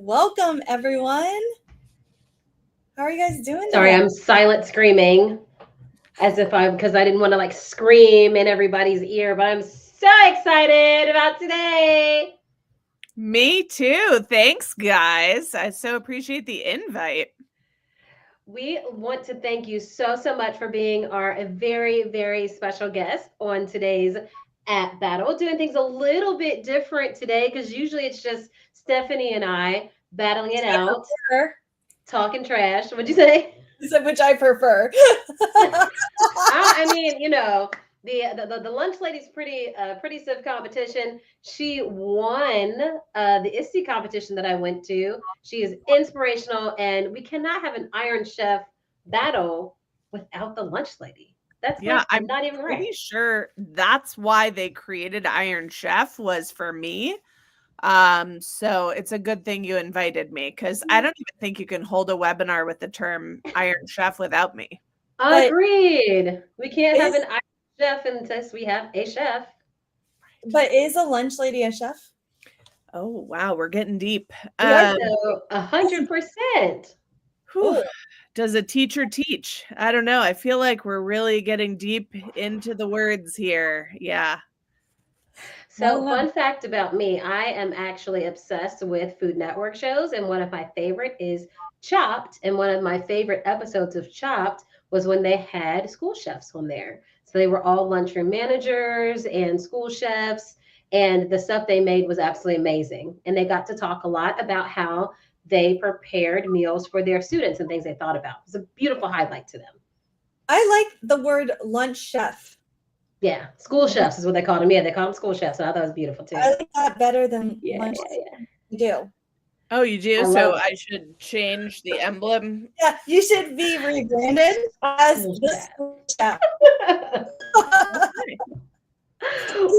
Welcome, everyone. How are you guys doing Sorry, today? I'm silent screaming because I didn't want to like scream in everybody's ear, but I'm so excited about today. Me too. Thanks, guys. I so appreciate the invite. We want to thank you so much for being our very special guest on today's app battle. Doing things a little bit different today because usually it's just Stephanie and I battling it out, talking trash. What'd you say? Which I prefer. I mean, the lunch lady's pretty stiff competition. She won the ISTE competition that I went to. She is inspirational, and we cannot have an Iron Chef battle without the lunch lady. That's I'm not even pretty right. sure that's why they created Iron Chef was for me. So it's a good thing you invited me because I don't even think you can hold a webinar with the term Iron Chef without me. Agreed. We can't have an Iron Chef unless we have a chef. But is a lunch lady a chef? Oh, wow. We're getting deep. So 100%. Does a teacher teach? I don't know. I feel like we're really getting deep into the words here. Yeah. So, fun fact about me, I am actually obsessed with Food Network shows, and one of my favorite is Chopped. And one of my favorite episodes of Chopped was when they had school chefs on there. So they were all lunchroom managers and school chefs, and the stuff they made was absolutely amazing. And they got to talk a lot about how they prepared meals for their students and things they thought about. It was a beautiful highlight to them. I like the word lunch chef. Yeah, school chefs is what they called them. Yeah, they call them school chefs. So I thought it was beautiful too. I like that better than lunch. You do. Oh, you do? So I should change the emblem? Yeah, you should be rebranded as the school chef.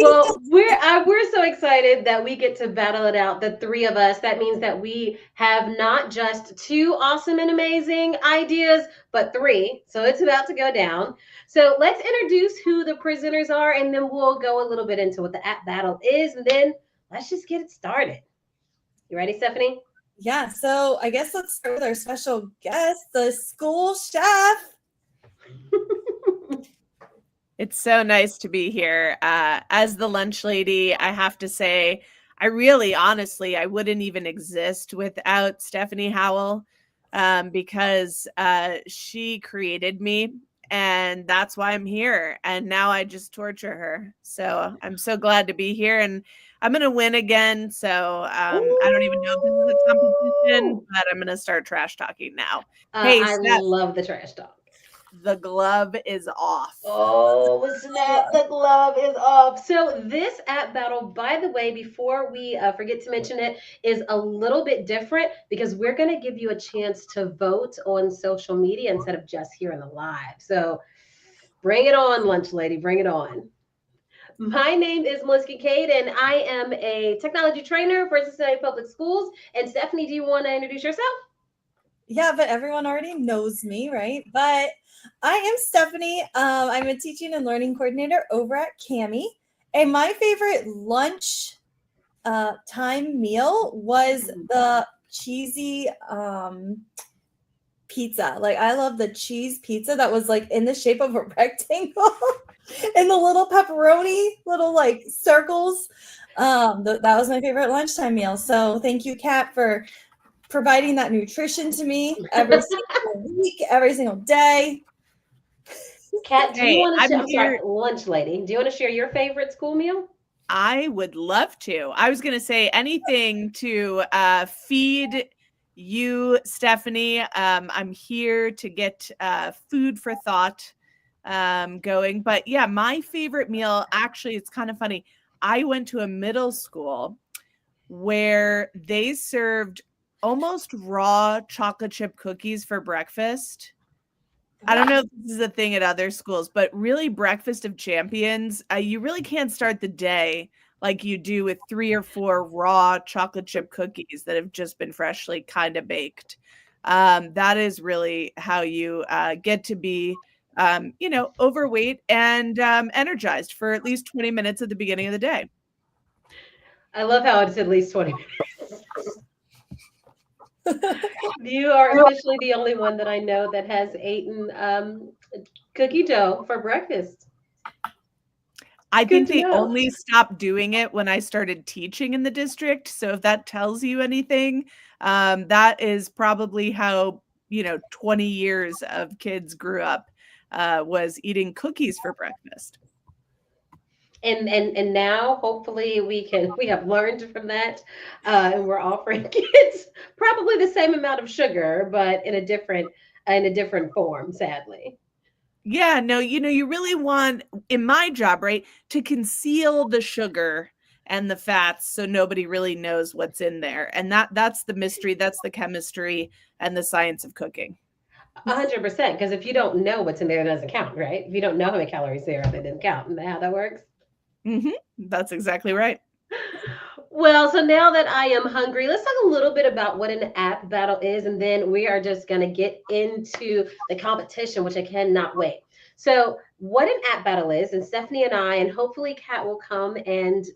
Well, we're so excited that we get to battle it out, the three of us. That means that we have not just two awesome and amazing ideas, but three. So it's about to go down. So let's introduce who the presenters are, and then we'll go a little bit into what the app battle is, and then let's just get it started. You ready, Stephanie? Yeah, so I guess let's start with our special guest, the school chef. It's so nice to be here. As the lunch lady, I have to say, I really, honestly, I wouldn't even exist without Stephanie Howell because she created me, and that's why I'm here. And now I just torture her. So I'm so glad to be here, and I'm going to win again. So I don't even know if this is a competition, but I'm going to start trash talking now. Hey, I love the trash talk. The glove is off. Oh, snap. The glove is off. So this app battle, by the way, before we forget to mention it, is a little bit different because we're going to give you a chance to vote on social media instead of just here in the live. So bring it on, lunch lady. Bring it on. My name is Melissa Kincaid, and I am a technology trainer for Cincinnati Public Schools. And Stephanie, do you want to introduce yourself? Yeah, but everyone already knows me, right? But I am Stephanie. I'm a teaching and learning coordinator over at Cami. And my favorite lunch time meal was the cheesy pizza. Like, I love the cheese pizza that was like in the shape of a rectangle and the little pepperoni, little like circles. That was my favorite lunchtime meal. So thank you, Kat, for providing that nutrition to me every single week, every single day. Kat, do you want to share? I'm sorry, lunch lady. Do you want to share your favorite school meal? I would love to. I was going to say anything to feed you, Stephanie. I'm here to get food for thought going. But yeah, my favorite meal, actually, it's kind of funny. I went to a middle school where they served almost raw chocolate chip cookies for breakfast. I don't know if this is a thing at other schools, but really Breakfast of Champions, you really can't start the day like you do with 3 or 4 raw chocolate chip cookies that have just been freshly kind of baked. That is really how you get to be, overweight and energized for at least 20 minutes at the beginning of the day. I love how it's at least 20 minutes. You are officially the only one that I know that has eaten cookie dough for breakfast. I Good think to they know. only stopped doing it when I started teaching in the district. So if that tells you anything, that is probably how, 20 years of kids grew up, was eating cookies for breakfast. And now hopefully we have learned from that, and we're offering kids probably the same amount of sugar, but in a different form, sadly. Yeah, no, you really want, in my job, right, to conceal the sugar and the fats so nobody really knows what's in there. And that's the mystery, that's the chemistry and the science of cooking. 100%. Because if you don't know what's in there, it doesn't count, right? If you don't know how many calories there are, they didn't count. Isn't that how that works? Hmm. That's exactly right. Well, so now that I am hungry, let's talk a little bit about what an app battle is, and then we are just going to get into the competition, which I cannot wait. So, what an app battle is, and Stephanie and I, and hopefully Kat will come and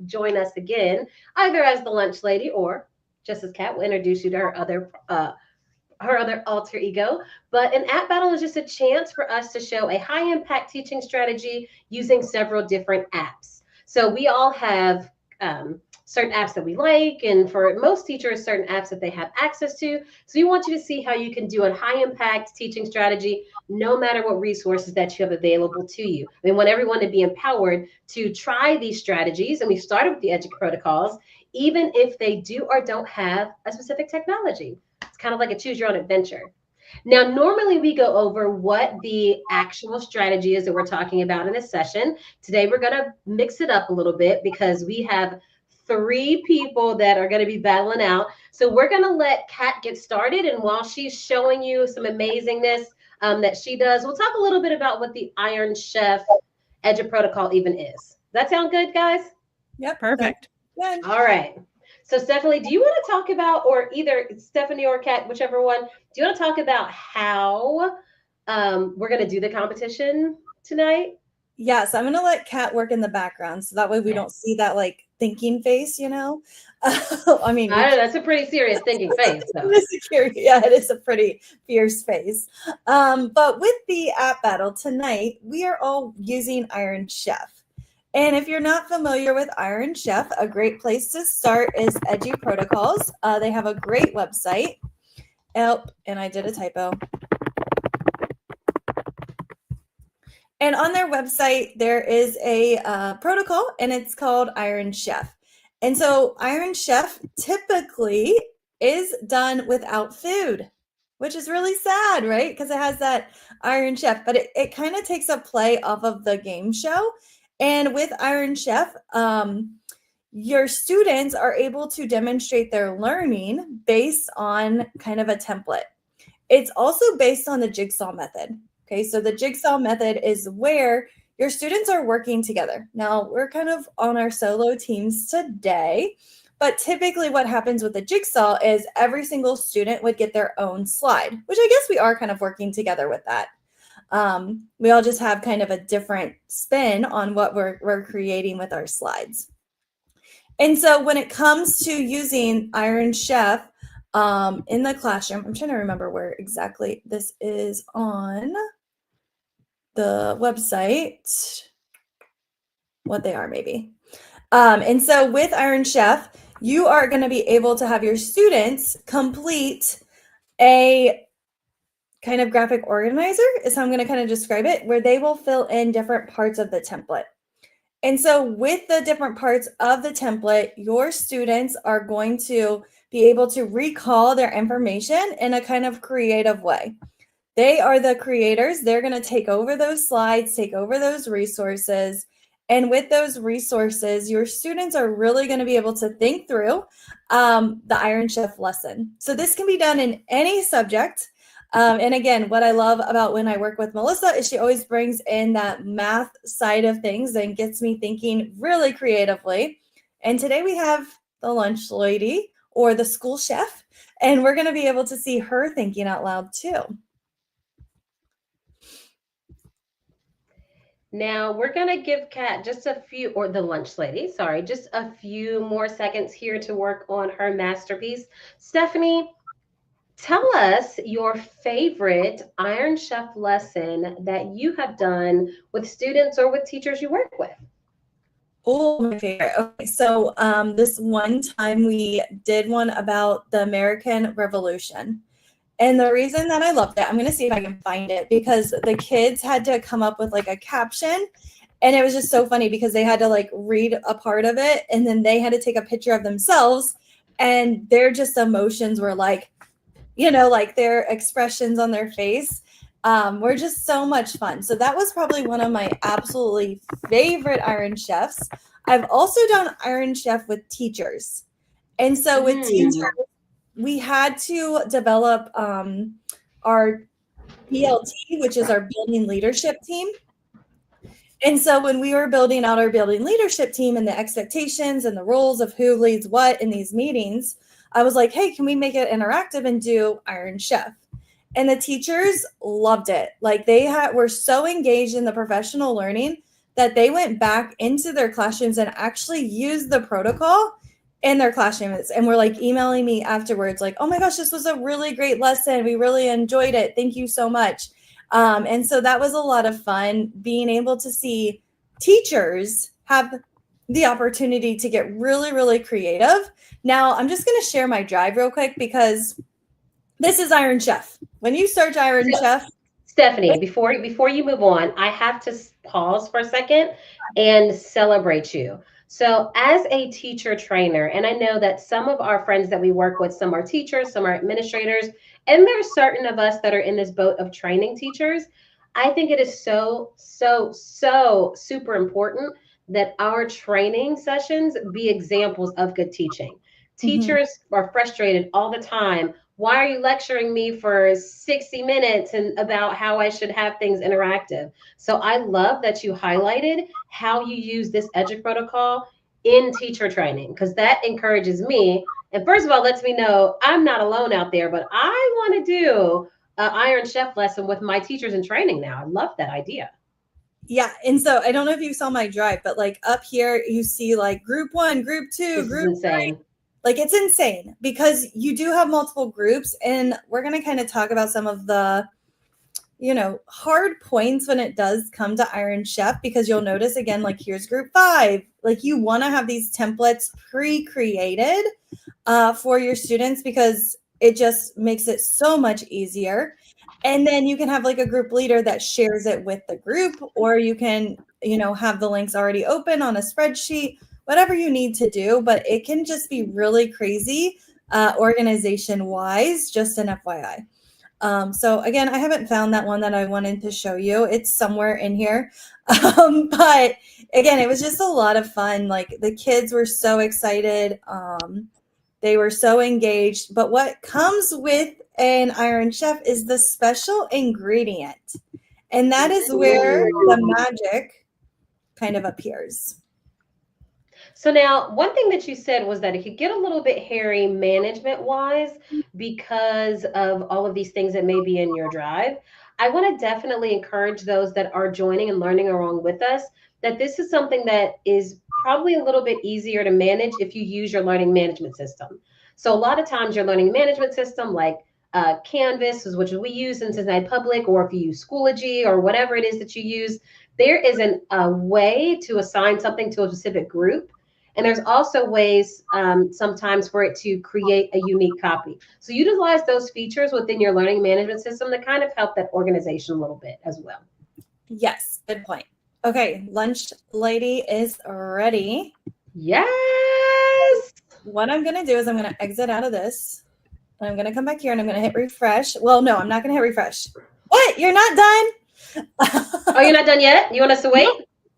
join us again, either as the lunch lady or just as Kat will introduce you to her other alter ego. But an app battle is just a chance for us to show a high impact teaching strategy using several different apps. So we all have certain apps that we like, and for most teachers, certain apps that they have access to. So we want you to see how you can do a high impact teaching strategy no matter what resources that you have available to you. We want everyone to be empowered to try these strategies, and we started with the EduProtocols, even if they do or don't have a specific technology. It's kind of like a choose your own adventure. Now, normally we go over what the actual strategy is that we're talking about in this session. Today, we're going to mix it up a little bit because we have three people that are going to be battling out. So we're going to let Kat get started. And while she's showing you some amazingness that she does, we'll talk a little bit about what the Iron Chef Eduprotocol even is. Does that sound good, guys? Yep. Perfect. Good. All right. So, Stephanie, do you want to talk about, or either Stephanie or Kat, whichever one, do you want to talk about how we're going to do the competition tonight? Yes, I'm gonna let Kat work in the background so that way we don't see that like thinking face, I mean, I know that's a pretty serious thinking face, though. yeah, it is a pretty fierce face. But with the app battle tonight, we are all using Iron Chef. And if you're not familiar with Iron Chef, a great place to start is EduProtocols. They have a great website. Oh, and I did a typo. And on their website, there is a protocol, and it's called Iron Chef. And so Iron Chef typically is done without food, which is really sad, right? Because it has that Iron Chef, but it kind of takes a play off of the game show. And with Iron Chef, your students are able to demonstrate their learning based on kind of a template. It's also based on the jigsaw method. Okay, so the jigsaw method is where your students are working together. Now, we're kind of on our solo teams today, but typically what happens with the jigsaw is every single student would get their own slide, which I guess we are kind of working together with that. We all just have kind of a different spin on what we're creating with our slides. And so when it comes to using Iron Chef in the classroom, I'm trying to remember where exactly this is on the website, what they are maybe. And so with Iron Chef, you are going to be able to have your students complete a kind of graphic organizer, is how I'm going to kind of describe it, where they will fill in different parts of the template. And so with the different parts of the template, your students are going to be able to recall their information in a kind of creative way. They are the creators. They're going to take over those slides, take over those resources. And with those resources, your students are really going to be able to think through the Iron Chef lesson. So this can be done in any subject. And again, what I love about when I work with Melissa is she always brings in that math side of things and gets me thinking really creatively. And today we have the lunch lady or the school chef, and we're going to be able to see her thinking out loud too. Now we're gonna give Kat just a few, or the lunch lady, sorry, just a few more seconds here to work on her masterpiece. Stephanie, Tell us your favorite Iron Chef lesson that you have done with students or with teachers you work with. Oh, my favorite. Okay, so this one time we did one about the American Revolution. And the reason that I loved it, I'm going to see if I can find it, because the kids had to come up with like a caption. And it was just so funny because they had to like read a part of it and then they had to take a picture of themselves and their just emotions were like, like their expressions on their face were just so much fun. So that was probably one of my absolutely favorite Iron Chefs. I've also done Iron Chef with teachers. And so with teachers, we had to develop our BLT, which is our building leadership team. And so when we were building out our building leadership team and the expectations and the roles of who leads what in these meetings, I was like, hey, can we make it interactive and do Iron Chef? And the teachers loved it. Like were so engaged in the professional learning that they went back into their classrooms and actually used the protocol in their classrooms and were like emailing me afterwards, like, oh my gosh, this was a really great lesson. We really enjoyed it. Thank you so much. And so that was a lot of fun, being able to see teachers have the opportunity to get really, really creative. Now, I'm just going to share my drive real quick because this is Iron Chef. When you search Iron Chef. Stephanie, before you move on, I have to pause for a second and celebrate you. So as a teacher trainer, and I know that some of our friends that we work with, some are teachers, some are administrators, and there's certain of us that are in this boat of training teachers. I think it is so super important that our training sessions be examples of good teaching. Teachers are frustrated all the time. Why are you lecturing me for 60 minutes and about how I should have things interactive? So I love that you highlighted how you use this EduProtocol in teacher training, because that encourages me. And first of all, lets me know I'm not alone out there, but I want to do an Iron Chef lesson with my teachers in training now. I love that idea. Yeah. And so I don't know if you saw my drive, but like up here, you see like group 1, group 2, this group is insane. 3. Like it's insane because you do have multiple groups, and we're going to kind of talk about some of the, hard points when it does come to Iron Chef, because you'll notice again, like here's group 5, like you want to have these templates pre-created for your students because it just makes it so much easier. And then you can have like a group leader that shares it with the group, or you can, have the links already open on a spreadsheet, whatever you need to do, but it can just be really crazy organization wise, just an FYI. So again, I haven't found that one that I wanted to show you. It's somewhere in here. But again, it was just a lot of fun. Like the kids were so excited. They were so engaged. But what comes with an Iron Chef is the special ingredient. And that is where the magic kind of appears. So now, one thing that you said was that it could get a little bit hairy management-wise because of all of these things that may be in your drive. I want to definitely encourage those that are joining and learning along with us that this is something that is probably a little bit easier to manage if you use your learning management system. So a lot of times your learning management system, like Canvas, which we use in Cincinnati Public, or if you use Schoology or whatever it is that you use, there is a way to assign something to a specific group. And there's also ways sometimes for it to create a unique copy. So utilize those features within your learning management system to kind of help that organization a little bit as well. Yes, good point. Okay, lunch lady is ready. Yes. What I'm going to do is I'm going to exit out of this. And I'm going to come back here and I'm going to hit refresh. Well, no, I'm not going to hit refresh. What? You're not done? Oh, you're not done yet? You want us to wait?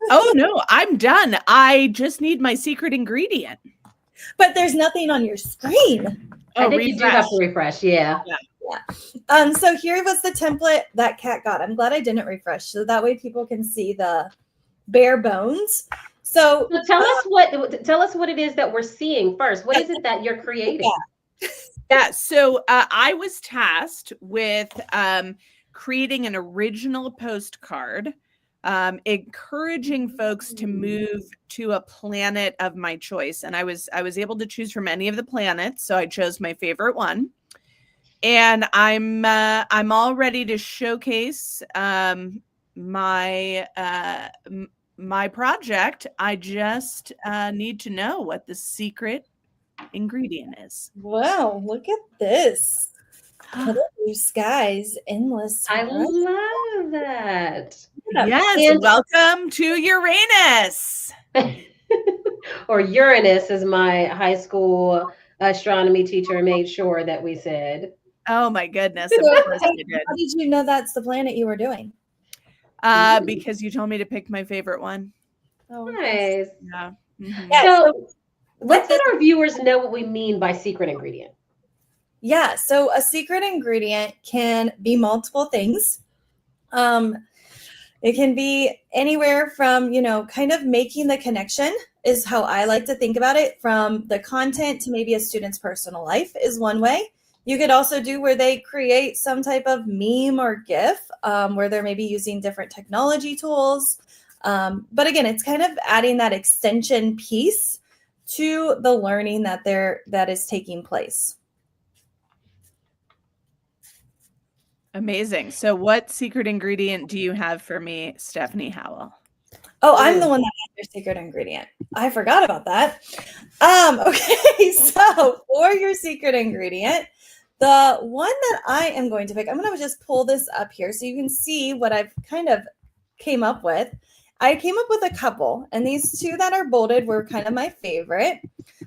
Oh, no, I'm done. I just need my secret ingredient. But there's nothing on your screen. I think you do have to refresh. Yeah. So here was the template that Kat got. I'm glad I didn't refresh, so that way people can see the bare bones. So tell us what it is that we're seeing first. What is it that you're creating? Yeah. So I was tasked with creating an original postcard, encouraging folks to move to a planet of my choice. And I was able to choose from any of the planets. So I chose my favorite one. And I'm all ready to showcase my my project. I just need to know what the secret ingredient is. Wow, look at this. Blue skies, endless. I love that. Yes, And welcome to Uranus. or Uranus, as my high school astronomy teacher made sure that we said. Oh my goodness, So, of course you how did. did you know that's the planet you were doing? Because you told me to pick my favorite one. Oh, Nice. Yeah. Mhm. Yeah, So let's with let our viewers know what we mean by secret ingredient. Yeah, so a secret ingredient can be multiple things. It can be anywhere from, kind of making the connection is how I like to think about it, from the content to maybe a student's personal life is one way. You could also do where they create some type of meme or GIF, where they're maybe using different technology tools. But again, it's kind of adding that extension piece to the learning that is taking place. Amazing. So what secret ingredient do you have for me, Stephanie Howell? Oh, I'm the one that has your secret ingredient. I forgot about that. Okay, so for your secret ingredient, the one that I am going to pick, I'm going to just pull this up here so you can see what I've kind of came up with. I came up with a couple, and these two that are bolded were kind of my favorite.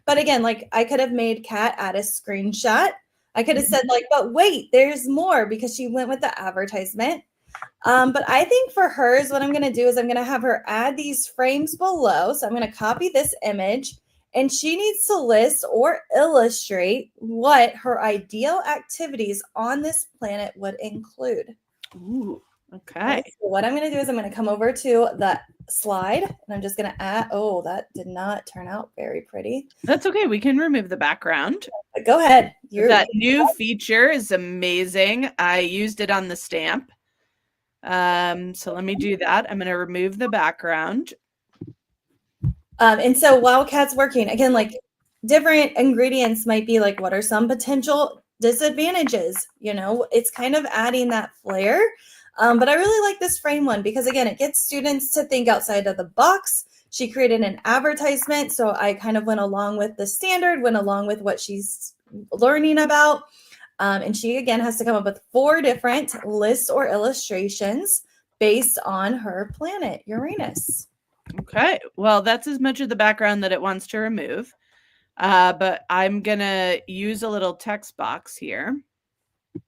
But again, like I could have made Kat add a screenshot. I could have said like, but wait, there's more, because she went with the advertisement. But I think for hers, what I'm going to do is I'm going to have her add these frames below. So I'm going to copy this image, and she needs to list or illustrate what her ideal activities on this planet would include. Ooh, okay. So what I'm going to do is I'm going to come over to the slide, and I'm just going to add, oh, that did not turn out very pretty. That's okay. We can remove the background. But go ahead. That new feature is amazing. I used it on the stamp. So let me do that. I'm going to remove the background. And so while Kat's working, again, like different ingredients might be like, what are some potential disadvantages? It's kind of adding that flair. But I really like this frame one because, again, it gets students to think outside of the box. She created an advertisement, so I kind of went along with the standard, went along with what she's learning about. And she, again, has to come up with 4 different lists or illustrations based on her planet, Uranus. Okay. Well, that's as much of the background that it wants to remove. But I'm going to use a little text box here.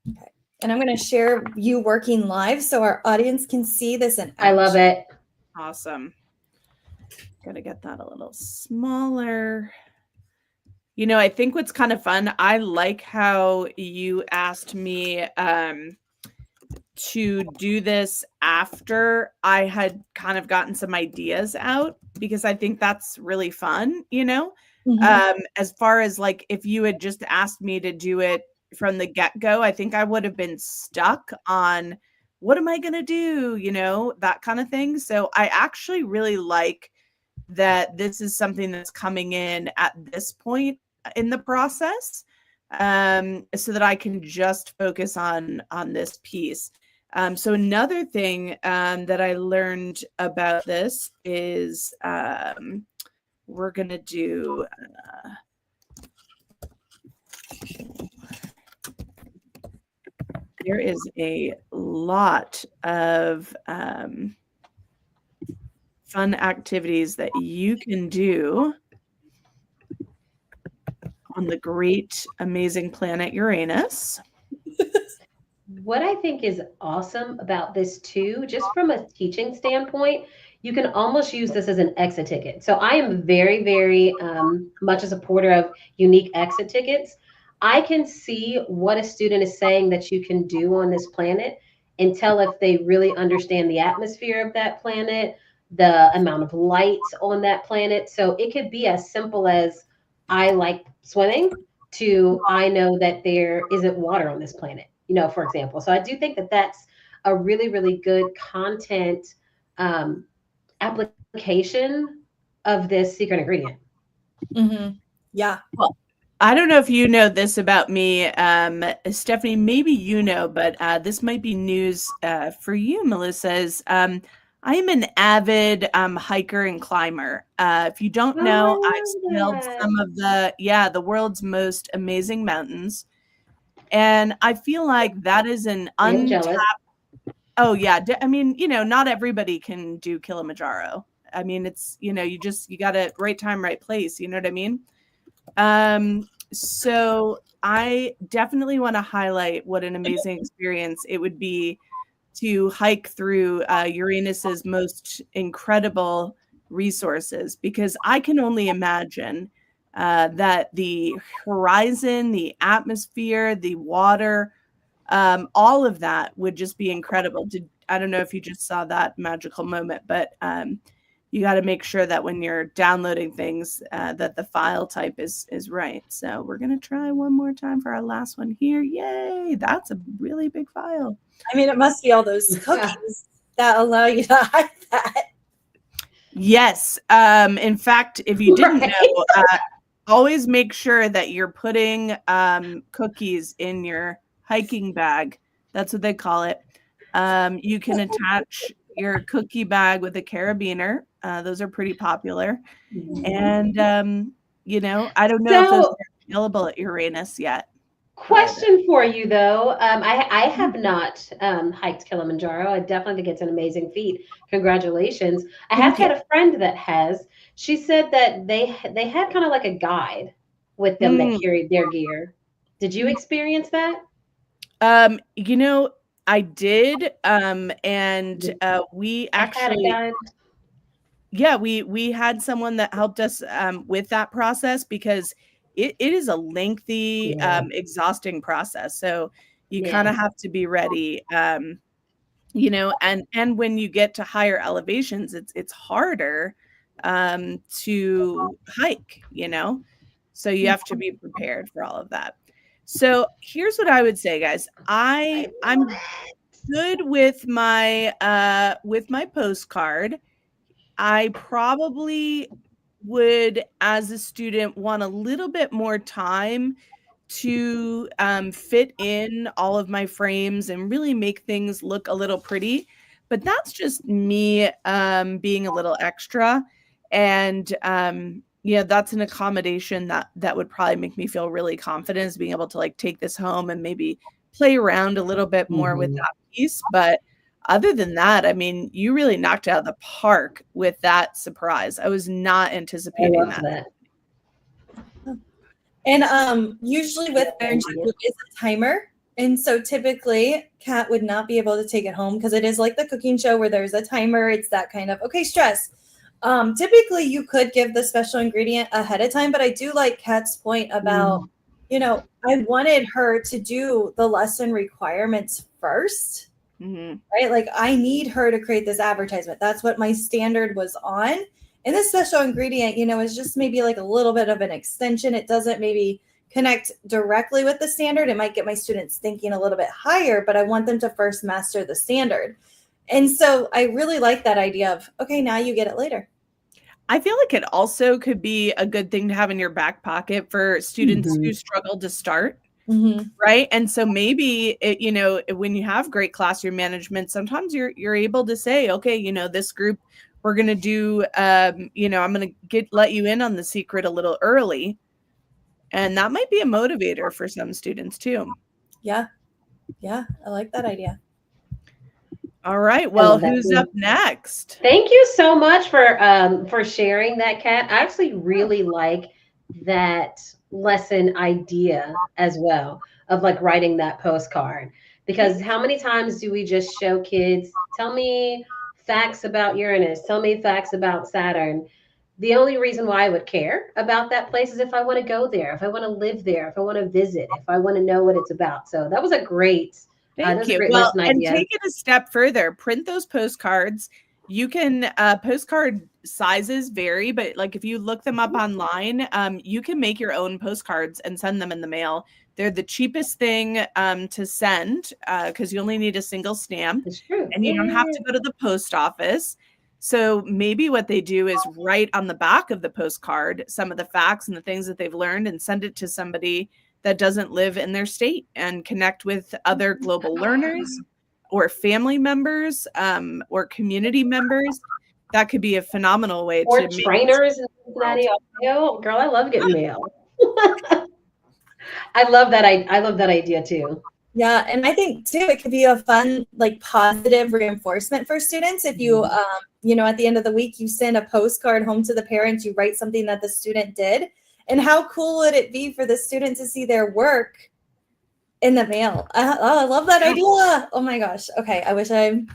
Okay. And I'm going to share you working live so our audience can see this in action. I love it. Awesome. Got to get that a little smaller. I think what's kind of fun, I like how you asked me to do this after I had kind of gotten some ideas out, because I think that's really fun, as far as like, if you had just asked me to do it from the get-go, I think I would have been stuck on what am I going to do, that kind of thing. So I actually really like that this is something that's coming in at this point in the process, so that I can just focus on this piece. So another thing that I learned about this is we're going to do there is a lot of fun activities that you can do on the great, amazing planet Uranus. What I think is awesome about this too, just from a teaching standpoint, you can almost use this as an exit ticket. So I am very, very much a supporter of unique exit tickets. I can see what a student is saying that you can do on this planet and tell if they really understand the atmosphere of that planet, the amount of light on that planet. So it could be as simple as I like swimming to I know that there isn't water on this planet, for example. So I do think that that's a really, really good content application of this secret ingredient. Mm-hmm. Yeah. Well, I don't know if you know this about me, Stephanie, maybe you know, but this might be news for you, Melissa, is I am an avid hiker and climber. If you don't Oh, know, I I've scaled love that. some of the world's most amazing mountains. And I feel like that is an I'm untapped. jealous. Oh, yeah. I mean, not everybody can do Kilimanjaro. I mean, it's, you got to right time, right place. You know what I mean? So I definitely want to highlight what an amazing experience it would be to hike through Uranus's most incredible resources, because I can only imagine that the horizon, the atmosphere, the water, all of that would just be incredible. I don't know if you just saw that magical moment, but you got to make sure that when you're downloading things that the file type is right. So we're going to try one more time for our last one here. Yay. That's a really big file. I mean, it must be all those cookies that allow you to hide that. Yes. In fact, if you didn't know, always make sure that you're putting cookies in your hiking bag. That's what they call it. You can attach your cookie bag with a carabiner. Those are pretty popular. And, I don't know if those are available at Uranus yet. Question for you though. I have not hiked Kilimanjaro. I definitely think it's an amazing feat. Congratulations. I have had a friend that has. She said that they had kind of like a guide with them that carried their gear. Did you experience that? I did. And we actually I had a guide. Yeah, we had someone that helped us with that process, because it is a lengthy, exhausting process. So you kind of have to be ready. And when you get to higher elevations, it's harder to hike, So you have to be prepared for all of that. So here's what I would say, guys. I'm good with my postcard. I probably would, as a student, want a little bit more time to fit in all of my frames and really make things look a little pretty. But that's just me being a little extra. And that's an accommodation that would probably make me feel really confident, is being able to take this home and maybe play around a little bit more with that piece. But other than that, I mean, you really knocked out of the park with that surprise. I was not anticipating that. And usually with Iron Chef, there is a timer. And so typically Kat would not be able to take it home, because it is like the cooking show where there's a timer. It's that kind of, okay, stress. Typically you could give the special ingredient ahead of time, but I do like Kat's point about, I wanted her to do the lesson requirements first. Right? Like, I need her to create this advertisement. That's what my standard was on. And this special ingredient, is just maybe like a little bit of an extension. It doesn't maybe connect directly with the standard. It might get my students thinking a little bit higher, but I want them to first master the standard. And so I really like that idea of, okay, now you get it later. I feel like it also could be a good thing to have in your back pocket for students who struggle to start. Right. And so maybe, when you have great classroom management, sometimes you're able to say, okay, this group, we're going to do, I'm going to let you in on the secret a little early. And that might be a motivator for some students too. Yeah. Yeah. I like that idea. All right. Well, who's up next? Thank you so much for sharing that, Kat. I actually really like that lesson idea as well, of writing that postcard, because how many times do we just show kids, tell me facts about Uranus, tell me facts about Saturn? The only reason why I would care about that place is if I want to go there, if I want to live there, if I want to visit, if I want to know what it's about. So that was a great Thank you. Well, and take it a step further, print those postcards. You can, postcard sizes vary, but if you look them up online, you can make your own postcards and send them in the mail. They're the cheapest thing to send, because you only need a single stamp. It's true. And you don't have to go to the post office. So maybe what they do is write on the back of the postcard some of the facts and the things that they've learned and send it to somebody that doesn't live in their state and connect with other global learners or family members or community members. That could be a phenomenal way or to trainers in Cincinnati, Ohio. Girl, I love getting mail. I love that idea too. Yeah, and I think too it could be a fun, like, positive reinforcement for students if you at the end of the week you send a postcard home to the parents, you write something that the student did, and how cool would it be for the student to see their work in the mail? I love that idea. Oh my gosh. Okay, I wish I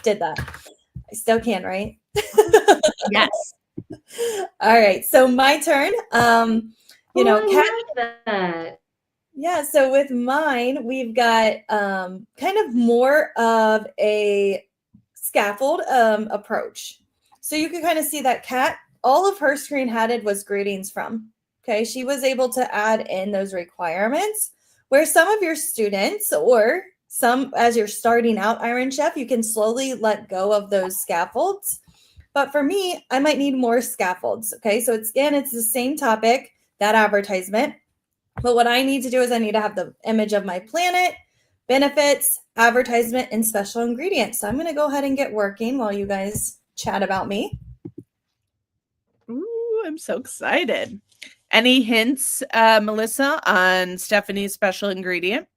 did that. I still can, right? Yes. All right, so my turn. I love that. Yeah, so with mine, we've got kind of more of a scaffold approach. So you can kind of see that Kat, all of her screen had was greetings from. Okay, she was able to add in those requirements where some of your students or some, as you're starting out Iron Chef, you can slowly let go of those scaffolds. But for me, I might need more scaffolds. Okay, so it's the same topic, that advertisement. But what I need to do is I need to have the image of my planet, benefits, advertisement, and special ingredients. So I'm going to go ahead and get working while you guys chat about me. Ooh, I'm so excited. Any hints, Melissa, on Stephanie's special ingredient?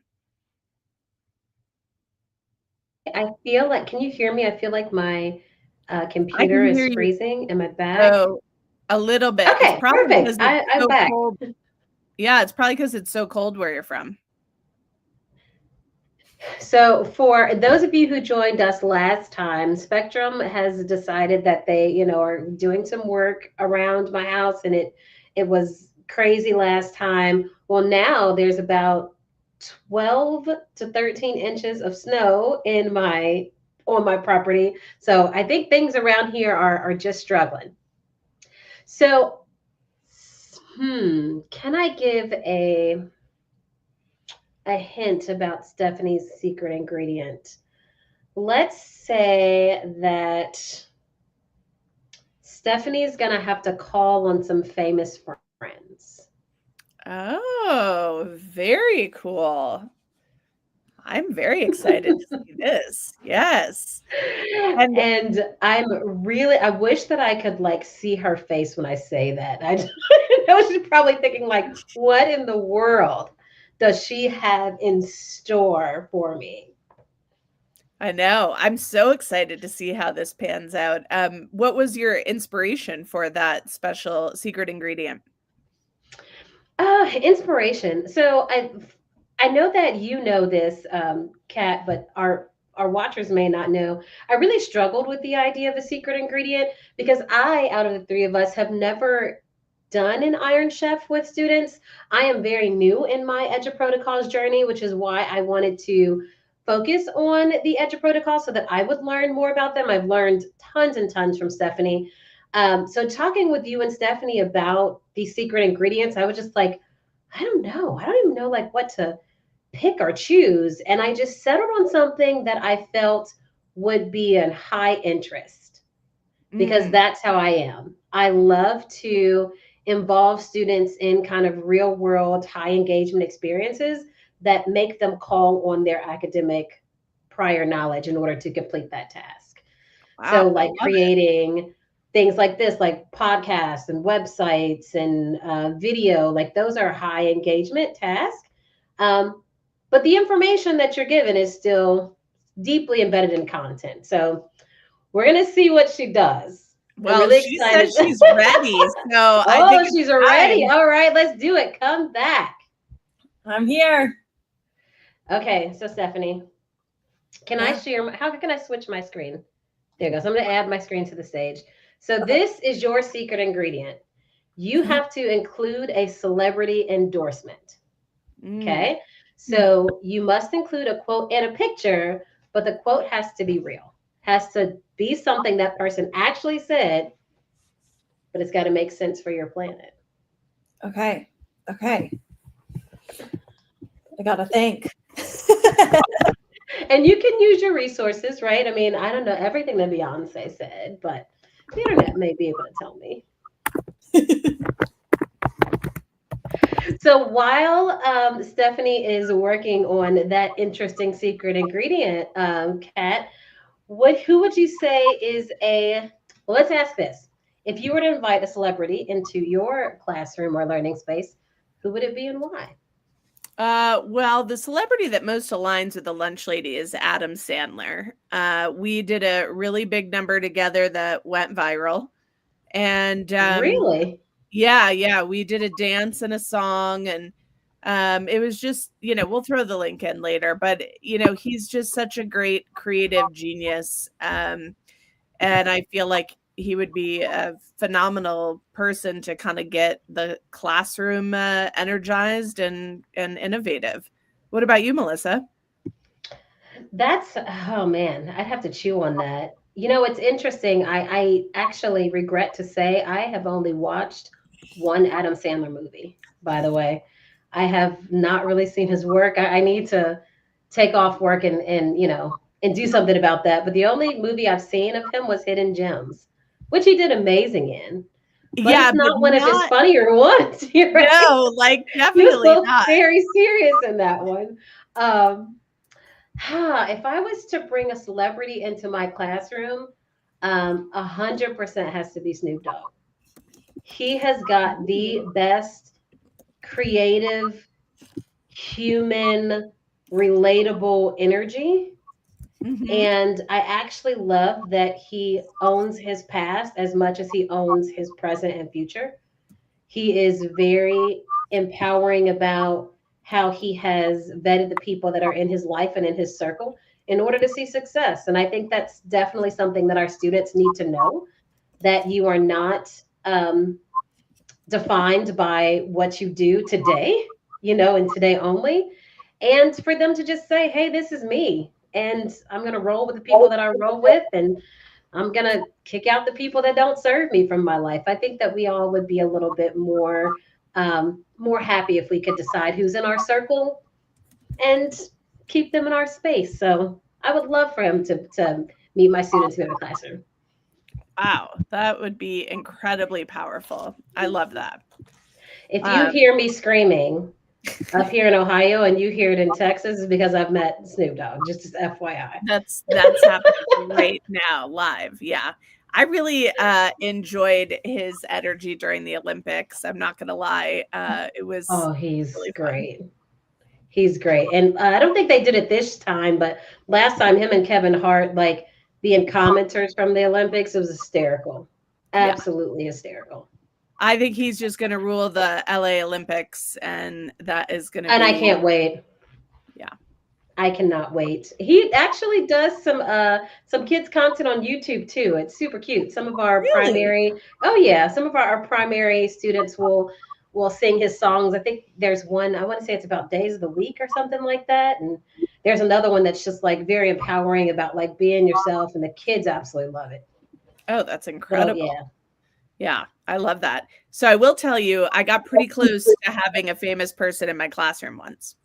I feel like, can you hear me? I feel like my computer is freezing. Am I back? Oh, a little bit. Okay, perfect. I'm back. Cold. Yeah, it's probably because it's so cold where you're from. So for those of you who joined us last time, Spectrum has decided that they, are doing some work around my house, and it was crazy last time. Well, now there's about 12 to 13 inches of snow on my property. So I think things around here are just struggling. So can I give a hint about Stephanie's secret ingredient? Let's say that Stephanie's going to have to call on some famous friends. Oh, very cool. I'm very excited to see this. Yes. And I wish that I could see her face when I say that. I know she's probably thinking what in the world does she have in store for me? I know. I'm so excited to see how this pans out. What was your inspiration for that special secret ingredient? Inspiration. So I know that you know this, Kat, but our watchers may not know. I really struggled with the idea of a secret ingredient because out of the three of us, have never done an Iron Chef with students. I am very new in my Eduprotocols journey, which is why I wanted to focus on the Eduprotocols so that I would learn more about them. I've learned tons and tons from Stephanie. So talking with you and Stephanie about these secret ingredients, I was just I don't know. I don't even know what to pick or choose. And I just settled on something that I felt would be in high interest because that's how I am. I love to involve students in kind of real world, high engagement experiences that make them call on their academic prior knowledge in order to complete that task. Wow, so creating things like this, like podcasts and websites and video, those are high engagement tasks. But the information that you're given is still deeply embedded in content. So we're going to see what she does. Well, really she says she's ready. So I think she's ready. All right, let's do it. Come back. I'm here. Okay, so Stephanie, I share? How can I switch my screen? There you go. So I'm going to add my screen to the stage. So this is your secret ingredient. You have to include a celebrity endorsement. Okay. So you must include a quote and a picture, but the quote has to be real. Has to be something that person actually said, but it's got to make sense for your planet. Okay. I got to think. And you can use your resources, right? I mean, I don't know everything that Beyonce said, but The internet may be able to tell me. So while Stephanie is working on that interesting secret ingredient, Kat, who would you say is well, let's ask this. If you were to invite a celebrity into your classroom or learning space, who would it be and why? Well, the celebrity that most aligns with the lunch lady is Adam Sandler. We did a really big number together that went viral. And Really? yeah, we did a dance and a song, and it was just, we'll throw the link in later, but he's just such a great creative genius. And I feel like he would be a phenomenal person to kind of get the classroom energized and innovative. What about you, Melissa? Oh man, I'd have to chew on that. It's interesting. I actually regret to say I have only watched one Adam Sandler movie, by the way. I have not really seen his work. I need to take off work and do something about that. But the only movie I've seen of him was Hidden Gems, which he did amazing in. But Yeah, it's not but one of his funnier ones. You're right. No, like He definitely was not. very serious in that one. If I was to bring a celebrity into my classroom, 100% has to be Snoop Dogg. He has got the best creative, human, relatable energy. Mhm. And I actually love that he owns his past as much as he owns his present and future. He is very empowering about how he has vetted the people that are in his life and in his circle in order to see success. And I think that's definitely something that our students need to know, that you are not defined by what you do today, and today only. And for them to just say, hey, this is me. And I'm going to roll with the people that I roll with. And I'm going to kick out the people that don't serve me from my life. I think that we all would be a little bit more happy if we could decide who's in our circle and keep them in our space. So I would love for him to meet my students in the classroom. Wow, that would be incredibly powerful. I love that. If you hear me screaming up here in Ohio and you hear it in Texas, is because I've met Snoop Dogg, just as FYI. That's happening right now, live. Yeah. I really enjoyed his energy during the Olympics. I'm not gonna lie. It was he's really great. He's great. And I don't think they did it this time, but last time him and Kevin Hart, like being commenters from the Olympics, it was hysterical. Absolutely hysterical. I think he's just going to rule the LA Olympics, and that is going to And I can't wait. Yeah. I cannot wait. He actually does some kids content on YouTube too. It's super cute. Some of our some of our primary students will sing his songs. I think there's one, I want to say it's about days of the week or something like that. And there's another one that's just like very empowering about like being yourself, and the kids absolutely love it. Oh, that's incredible. So, yeah, I love that. So I will tell you, I got pretty close to having a famous person in my classroom once.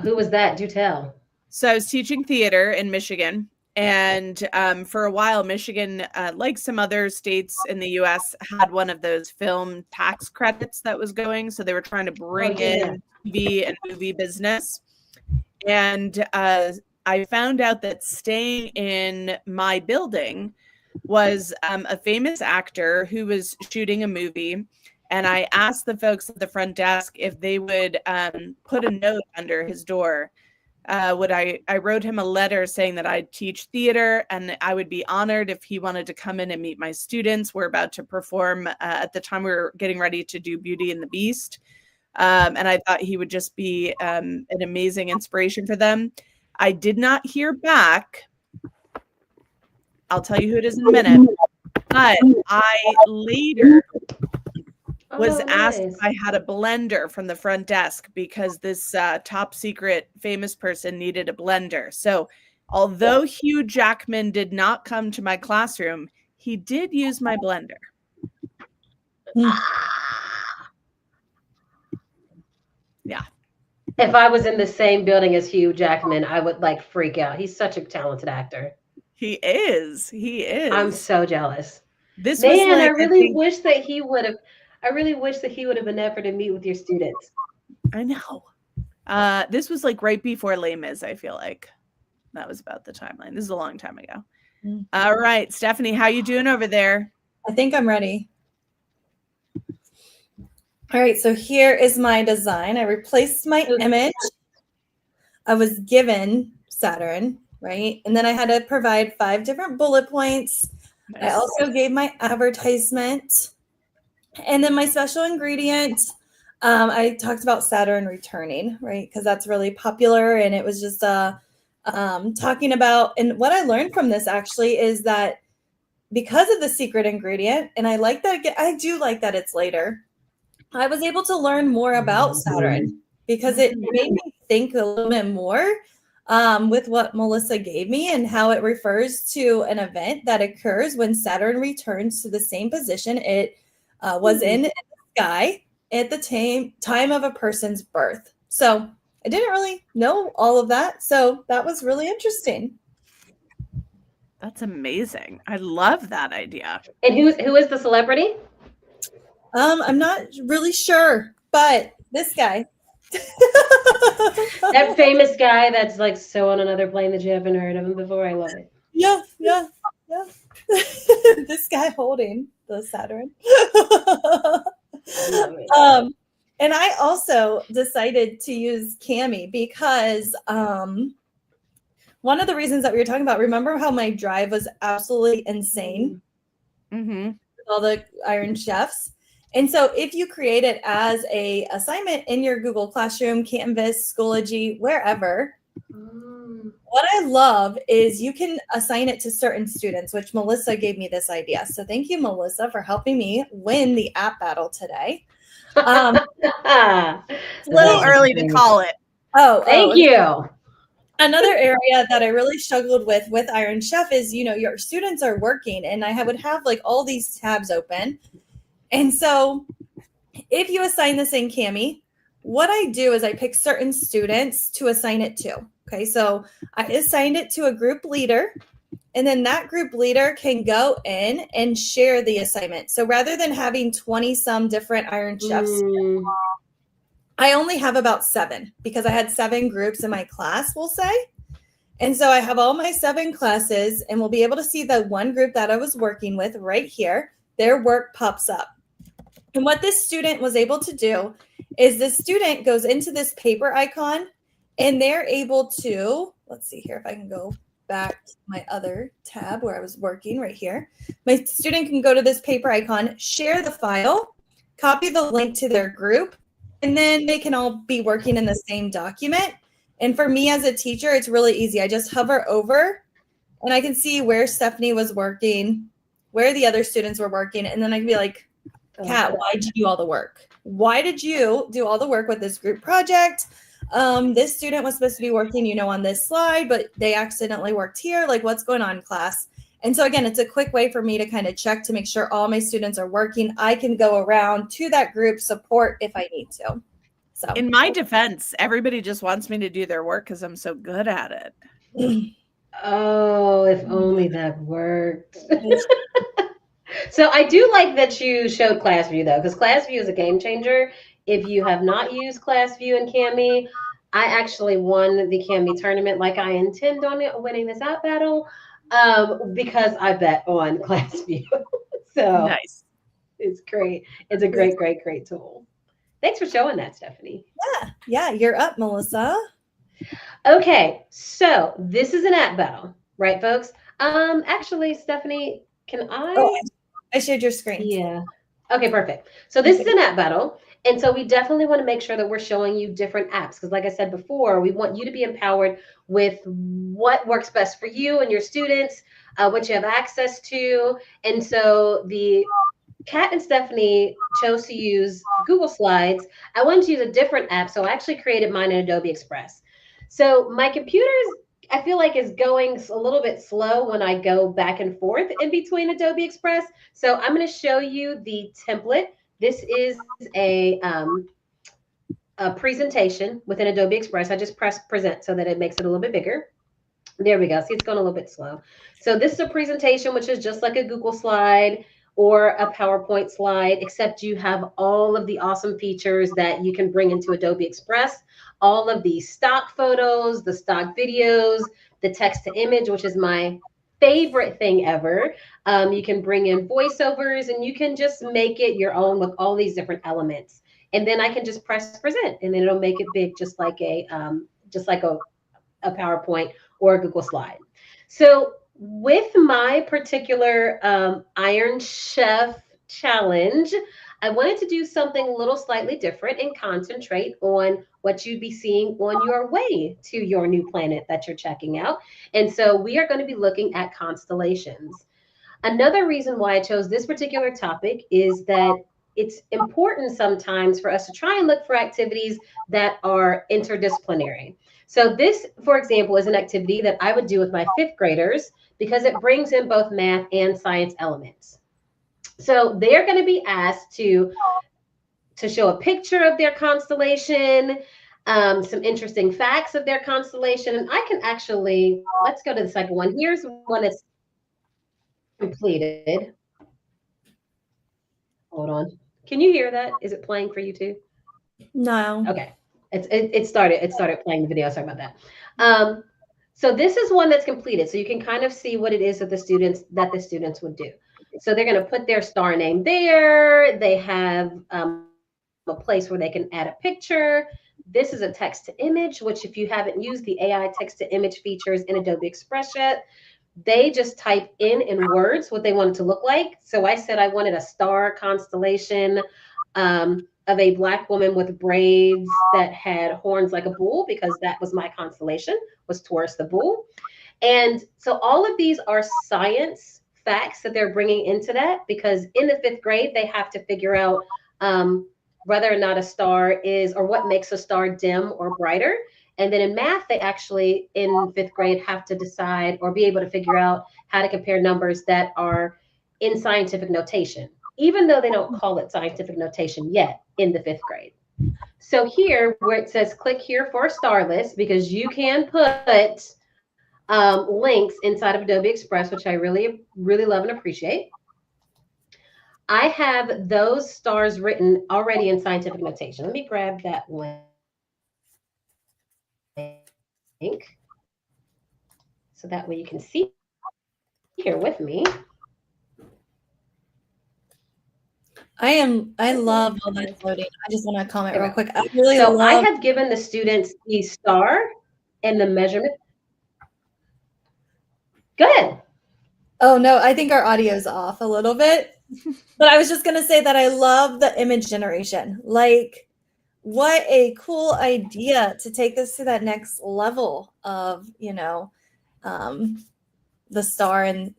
Who was that? Do tell. So I was teaching theater in Michigan. And for a while, Michigan, like some other states in the U.S., had one of those film tax credits that was going. So they were trying to bring in TV and movie business. And I found out that staying in my building was a famous actor who was shooting a movie. And I asked the folks at the front desk if they would put a note under his door. I wrote him a letter saying that I'd teach theater and I would be honored if he wanted to come in and meet my students. We're about to perform. At the time, we were getting ready to do Beauty and the Beast. And I thought he would just be an amazing inspiration for them. I did not hear back. I'll tell you who it is in a minute. But I later was asked if I had a blender from the front desk because this top secret famous person needed a blender. So although Hugh Jackman did not come to my classroom, he did use my blender. Yeah. If I was in the same building as Hugh Jackman, I would freak out. He's such a talented actor. He is. I'm so jealous. This was Man, I like, really wish that he would have. I really wish that he would have been there to meet with your students. I know. This was like right before Les Mis, I feel like. That was about the timeline. This is a long time ago. All right, Stephanie, how you doing over there? I think I'm ready. All right, so here is my design. I replaced my image. I was given Saturn, right? And then I had to provide 5 different bullet points. Nice. I also gave my advertisement. And then my special ingredient, I talked about Saturn returning, right? Because that's really popular. And it was just talking about, and what I learned from this actually is that because of the secret ingredient, and I like that, I do like that it's later, I was able to learn more about Saturn because it made me think a little bit more with what Melissa gave me and how it refers to an event that occurs when Saturn returns to the same position it was in the sky at the time of a person's birth. So I didn't really know all of that. So that was really interesting. That's amazing. I love that idea. And who is the celebrity? I'm not really sure, but this guy. That famous guy that's like so on another plane that you haven't heard of him before. I love it. Yeah. This guy holding the Saturn. And I also decided to use Cami because one of the reasons that we were talking about, remember how my drive was absolutely insane? Mm-hmm. With all the Iron Chefs. And so if you create it as a assignment in your Google Classroom, Canvas, Schoology, wherever, what I love is you can assign it to certain students, which Melissa gave me this idea. So thank you, Melissa, for helping me win the app battle today. It's a little early to call it. Thank you. Another area that I really struggled with Iron Chef is, your students are working and I would have like all these tabs open. And so if you assign this in Cami, what I do is I pick certain students to assign it to. Okay, so I assigned it to a group leader, and then that group leader can go in and share the assignment. So rather than having 20 some different Iron Chefs, I only have about 7 because I had 7 groups in my class, we'll say. And so I have all my 7 classes, and we'll be able to see the one group that I was working with right here. Their work pops up. And what this student was able to do is the student goes into this paper icon and they're able to, let's see here if I can go back to my other tab where I was working right here. My student can go to this paper icon, share the file, copy the link to their group, and then they can all be working in the same document. And for me as a teacher, it's really easy. I just hover over and I can see where Stephanie was working, where the other students were working, and then I can be like, Kat, why did you do all the work? Why did you do all the work with this group project? This student was supposed to be working, on this slide, but they accidentally worked here. Like, what's going on in class? And so again, it's a quick way for me to kind of check to make sure all my students are working. I can go around to that group support if I need to. So in my defense, everybody just wants me to do their work because I'm so good at it. Oh, if only that worked. So I do like that you showed ClassView though, because ClassView is a game changer. If you have not used ClassView and Cami, I actually won the Cami tournament like I intend on winning this app battle because I bet on ClassView. So nice. It's great. It's a great tool. Thanks for showing that, Stephanie. Yeah, you're up, Melissa. Okay, so this is an app battle, right, folks? Actually, Stephanie, can I? Oh, I shared your screen. Yeah. Okay, perfect. So this is an app battle. And so we definitely want to make sure that we're showing you different apps. Because like I said before, we want you to be empowered with what works best for you and your students, what you have access to. And so the Kat and Stephanie chose to use Google Slides. I wanted to use a different app. So I actually created mine in Adobe Express. So my computer I feel like is going a little bit slow when I go back and forth in between Adobe Express. So I'm going to show you the template. This is a presentation within Adobe Express. I just press present so that it makes it a little bit bigger. There we go. See, it's going a little bit slow. So this is a presentation, which is just like a Google slide or a PowerPoint slide, except you have all of the awesome features that you can bring into Adobe Express, all of the stock photos, the stock videos, the text to image, which is my favorite thing ever. You can bring in voiceovers and you can just make it your own with all these different elements. And then I can just press present and then it'll make it big, just like a PowerPoint or a Google slide. So with my particular Iron Chef challenge, I wanted to do something a little slightly different and concentrate on what you'd be seeing on your way to your new planet that you're checking out. And so we are going to be looking at constellations. Another reason why I chose this particular topic is that it's important sometimes for us to try and look for activities that are interdisciplinary. So this, for example, is an activity that I would do with my fifth graders because it brings in both math and science elements. So they're going to be asked to show a picture of their constellation, some interesting facts of their constellation. And I can actually, let's go to the second one. Here's one that's completed. Hold on. Can you hear that? Is it playing for you too? No. Okay. It started playing the video. Sorry about that. So this is one that's completed. So you can kind of see what it is that the students would do. So they're going to put their star name there. They have a place where they can add a picture. This is a text to image, which if you haven't used the AI text to image features in Adobe Express yet, they just type in words what they want it to look like. So I said I wanted a star constellation of a Black woman with braids that had horns like a bull, because that was my constellation, was Taurus the bull. And so all of these are science facts that they're bringing into that, because in the fifth grade, they have to figure out whether or not a star is, or what makes a star dim or brighter. And then in math, they actually, in fifth grade, have to decide or be able to figure out how to compare numbers that are in scientific notation, even though they don't call it scientific notation yet in the fifth grade. So here, where it says click here for a star list, because you can put links inside of Adobe Express, which I really, really love and appreciate. I have those stars written already in scientific notation. Let me grab that link so that way you can see here with me. I love all that loading. I just want to comment real quick. I really love. I love. have given the students the star and the measurement. Good. Oh no, I think our audio's off a little bit. But I was just gonna say that I love the image generation. Like, what a cool idea to take this to that next level of, the star and,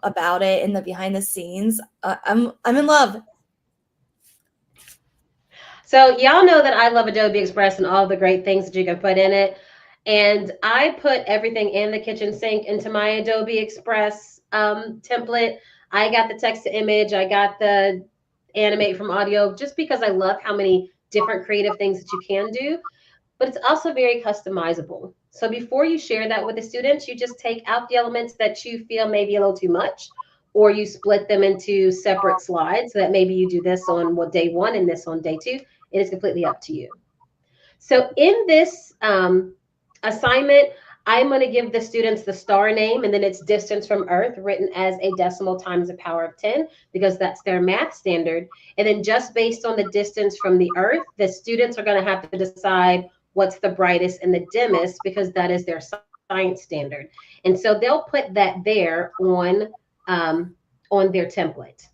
about it and the behind the scenes. I'm in love. So y'all know that I love Adobe Express and all the great things that you can put in it. And I put everything in the kitchen sink into my Adobe Express template. I got the text to image. I got the animate from audio, just because I love how many different creative things that you can do. But it's also very customizable. So before you share that with the students, you just take out the elements that you feel maybe a little too much, or you split them into separate slides so that maybe you do this on day one and this on day two. It is completely up to you. So in this assignment, I'm going to give the students the star name and then its distance from Earth written as a decimal times the power of 10, because that's their math standard. And then just based on the distance from the Earth, the students are going to have to decide what's the brightest and the dimmest, because that is their science standard. And so they'll put that there on their template.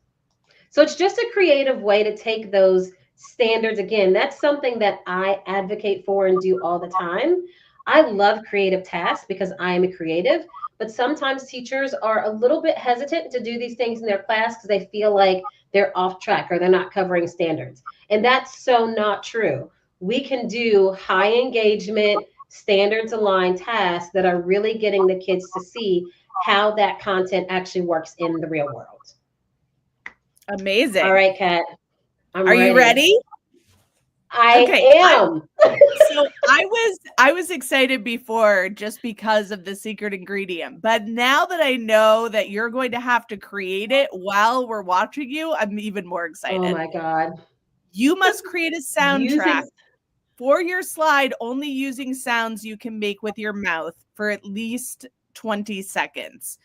So it's just a creative way to take those standards. Again, that's something that I advocate for and do all the time. I love creative tasks because I am a creative, but sometimes teachers are a little bit hesitant to do these things in their class because they feel like they're off track or they're not covering standards. And that's so not true. We can do high engagement, standards aligned tasks that are really getting the kids to see how that content actually works in the real world. Amazing. All right, Kat. Are you ready? I am. So I was excited before just because of the secret ingredient, but now that I know that you're going to have to create it while we're watching you, I'm even more excited. Oh my God. You must create a soundtrack for your slide only using sounds you can make with your mouth for at least 20 seconds.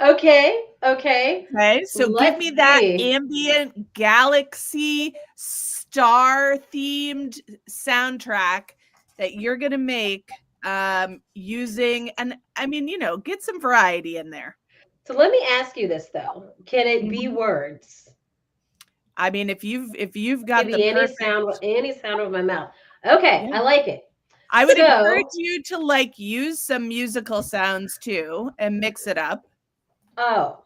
Okay. Okay, so give me that ambient galaxy star themed soundtrack that you're going to make using, and I mean, get some variety in there. So let me ask you this though. Can it be words? I mean, if you've got the any sound with my mouth. Okay, yeah. I like it. I would encourage you to use some musical sounds too and mix it up. Oh.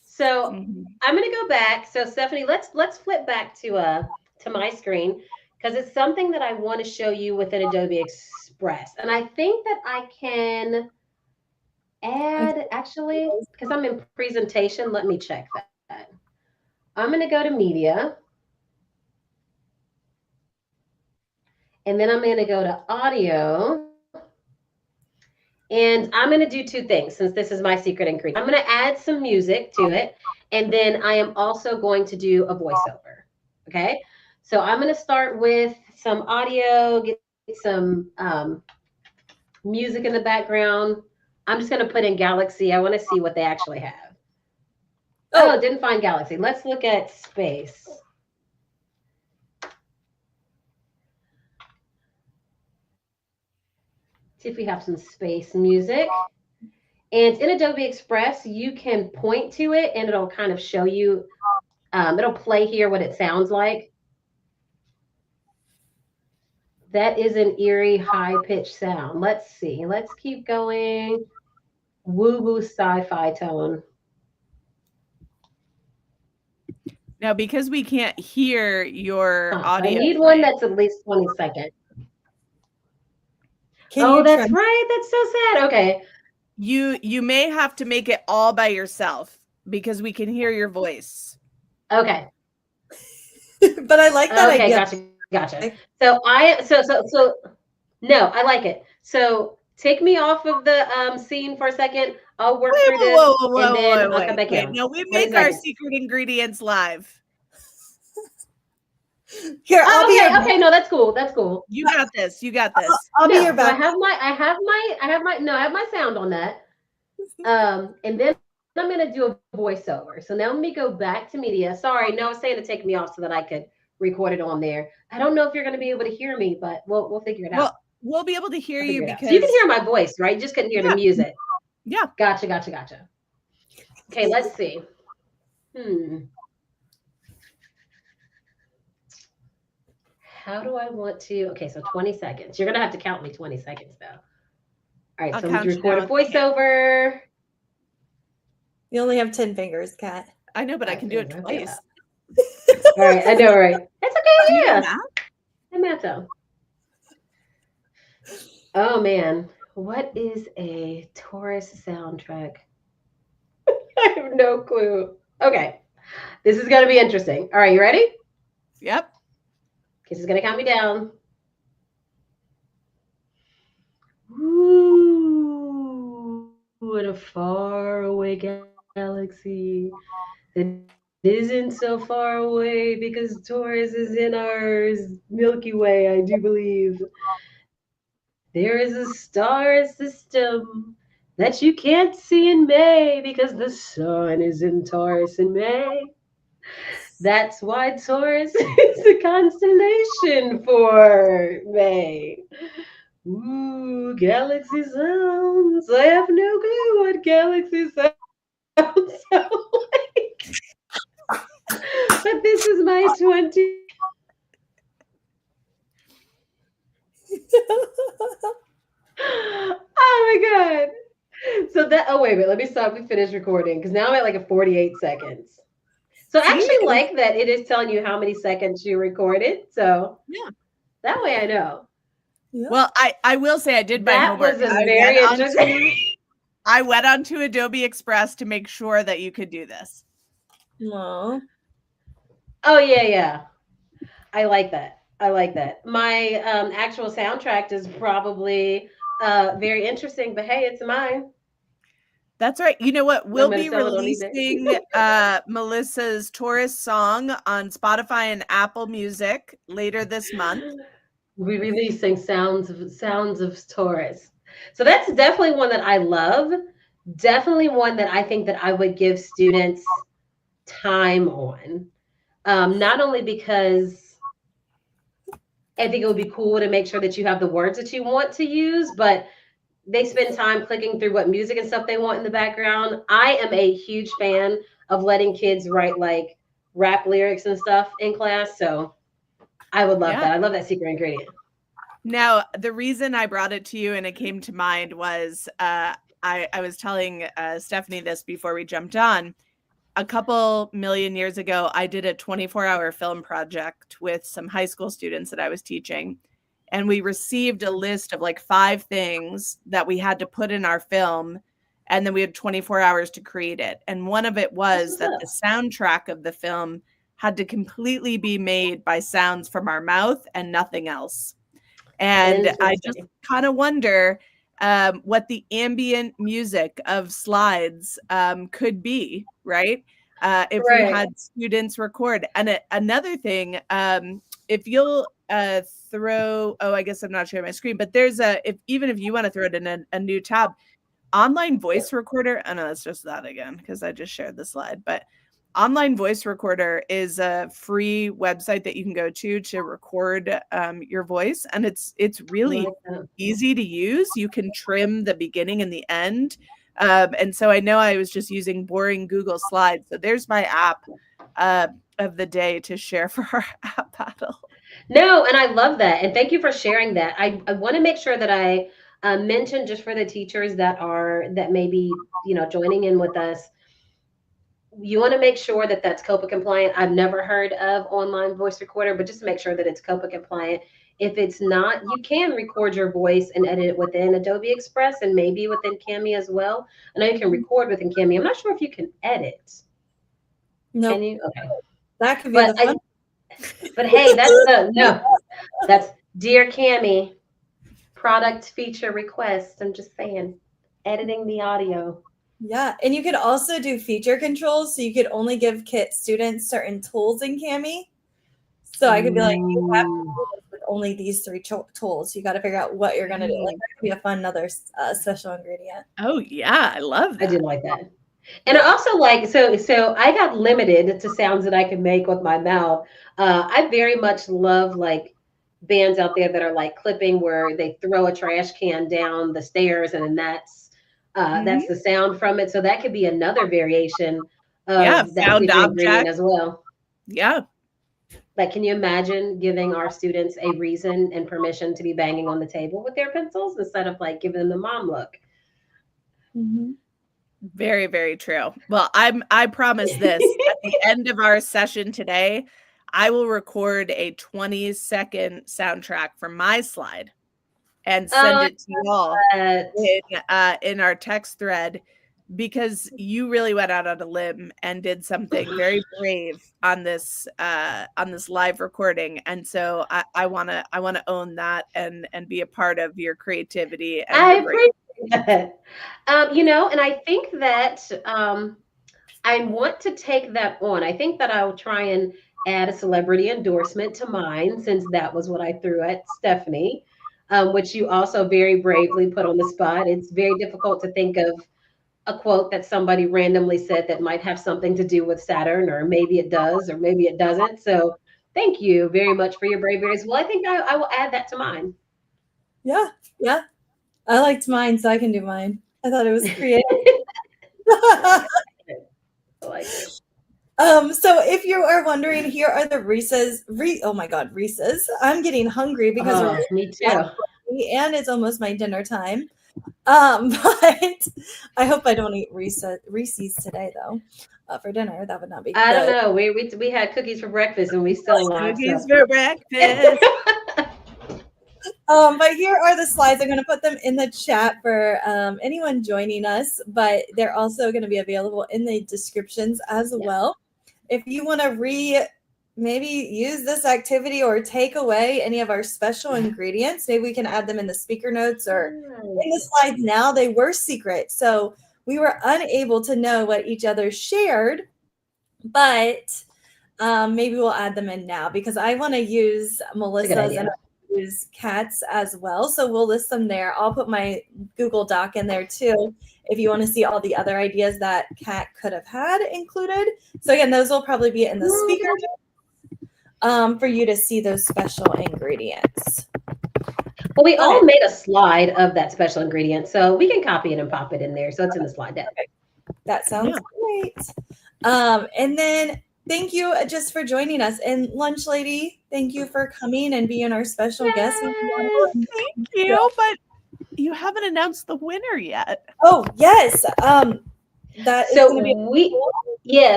So I'm going to go back. So Stephanie, let's flip back to my screen because it's something that I want to show you within Adobe Express. And I think that I can add actually, because I'm in presentation, let me check that. I'm going to go to media. And then I'm going to go to audio. And I'm going to do two things since this is my secret ingredient. I'm going to add some music to it. And then I am also going to do a voiceover. Okay. So I'm going to start with some audio, get some music in the background. I'm just going to put in Galaxy. I want to see what they actually have. Oh, didn't find Galaxy. Let's look at space. See if we have some space music. And in Adobe Express, you can point to it and it'll kind of show you, it'll play here what it sounds like. That is an eerie, high-pitched sound. Let's see. Let's keep going. Woo-woo sci-fi tone. Now, because we can't hear your audio. I need one that's at least 20 seconds. That's right. That's so sad. Okay. You may have to make it all by yourself because we can hear your voice. Okay. But I like that idea. Gotcha. So no, I like it. So take me off of the scene for a second. I'll work through this and then I'll come back in. No, we make our secret ingredients live. Here, I'll be your okay, no, that's cool. That's cool. You got this. I'll be your back. I have my sound on that. And then I'm gonna do a voiceover. So now let me go back to media. Sorry, no, I was saying to take me off so that I could record it on there. I don't know if you're gonna be able to hear me, but we'll figure it out. We'll be able to hear you because so you can hear my voice, right? You just couldn't hear the music. Yeah. Gotcha. Okay, let's see. How do I want to? Okay, so 20 seconds. You're gonna have to count me 20 seconds though. All right, so I'm gonna record a voiceover. You only have 10 fingers, Kat. I know, but I can do it twice. All right, I know, right? It's okay. Yeah. I'm at though. Oh man, what is a Taurus soundtrack? I have no clue. Okay, this is gonna be interesting. All right, you ready? Yep. This is gonna count me down. Ooh, what a faraway galaxy that isn't so far away because Taurus is in our Milky Way, I do believe. There is a star system that you can't see in May because the sun is in Taurus in May. That's why Taurus is a constellation for May. Ooh, galaxy sounds. I have no clue what galaxy sounds sound like. But this is my 20. Oh my God. So wait a minute. Let me stop and finish recording because now I'm at like 48 seconds. So I actually like that it is telling you how many seconds you recorded. So yeah, that way I know. Yeah. Well, I will say I did my homework. That was very interesting. I went onto Adobe Express to make sure that you could do this. Aww. Oh yeah, yeah. I like that. I like that. My actual soundtrack is probably very interesting, but hey, it's mine. That's right. You know what? I'm We'll gonna be sell it on eBay. releasing Melissa's Tourist song on Spotify and Apple Music later this month. We're releasing sounds of Taurus. So that's definitely one that I love. Definitely one that I think that I would give students time on. Not only because I think it would be cool to make sure that you have the words that you want to use, but they spend time clicking through what music and stuff they want in the background. I am a huge fan of letting kids write like rap lyrics and stuff in class. So I would love Yeah. that. I love that secret ingredient. Now, the reason I brought it to you and it came to mind was I was telling Stephanie this before we jumped on. A couple million years ago, I did a 24-hour film project with some high school students that I was teaching. And we received a list of like 5 things that we had to put in our film. And then we had 24 hours to create it. And one of it was that the soundtrack of the film had to completely be made by sounds from our mouth and nothing else. And I just kind of wonder what the ambient music of slides could be, right? If we had students record. And another thing, if you'll throw, I guess I'm not sharing my screen, but there's even if you want to throw it in a new tab, online voice recorder. I know it's just that again, because I just shared the slide, but Online Voice Recorder is a free website that you can go to record your voice, and it's really easy to use. You can trim the beginning and the end, and so I know I was just using boring Google Slides. So there's my app of the day to share for our app battle. No, and I love that, and thank you for sharing that. I want to make sure that I mention, just for the teachers that may be joining in with us. You want to make sure that that's COPA compliant. I've never heard of online voice recorder, but just to make sure that it's COPA compliant. If it's not, you can record your voice and edit it within Adobe Express and maybe within Cami as well. I know you can record within Cami. I'm not sure if you can edit. No. Can you? Okay. That could be the fun. But hey, that's Dear Cami, product feature request. I'm just saying, editing the audio. Yeah, and you could also do feature controls, so you could only give students certain tools in Cami. So I could be like, you have to do this with only these 3 tools. You got to figure out what you're going to do. Like, that could be a fun another special ingredient. Oh yeah, I love that. I do like that. And I also like, so I got limited to sounds that I could make with my mouth. I very much love like bands out there that are like clipping, where they throw a trash can down the stairs and then that's the sound from it. So that could be another variation of that found secret ingredient as well. Yeah. Like, can you imagine giving our students a reason and permission to be banging on the table with their pencils instead of like giving them the mom look? Mm-hmm. Very, very true. Well, I promise this at the end of our session today, I will record a 20-second soundtrack from my slide and send it to you all in our text thread, because you really went out on a limb and did something very brave on this live recording. And so I want to own that and be a part of your creativity. And I appreciate that. And I think that I want to take that on. I think that I'll try and add a celebrity endorsement to mine, since that was what I threw at Stephanie, which you also very bravely put on the spot. It's very difficult to think of a quote that somebody randomly said that might have something to do with Saturn, or maybe it does, or maybe it doesn't. So thank you very much for your bravery as well. I think I will add that to mine. Yeah. I liked mine, so I can do mine. I thought it was creative. I like it. So if you are wondering, here are the Reese's. Oh my God, Reese's! I'm getting hungry because me too. And it's almost my dinner time. But I hope I don't eat Reese's today though. For dinner, that would not be. I don't know. We had cookies for breakfast, and we still want cookies for breakfast. But here are the slides. I'm going to put them in the chat for anyone joining us, but they're also going to be available in the descriptions as well. If you want to maybe use this activity or take away any of our special ingredients. Maybe we can add them in the speaker notes or in the slides now. They were secret, so we were unable to know what each other shared, but maybe we'll add them in now because I want to use Melissa's and use Kat's as well. So we'll list them there. I'll put my Google Doc in there too if you want to see all the other ideas that Kat could have had included. So again, those will probably be in the speaker for you to see those special ingredients. Well, we all made a slide of that special ingredient, so we can copy it and pop it in there. So it's in the slide deck. That sounds great. And then thank you just for joining us. And Lunch Lady, thank you for coming and being our special guest. Thank you, but you haven't announced the winner yet. Oh, yes.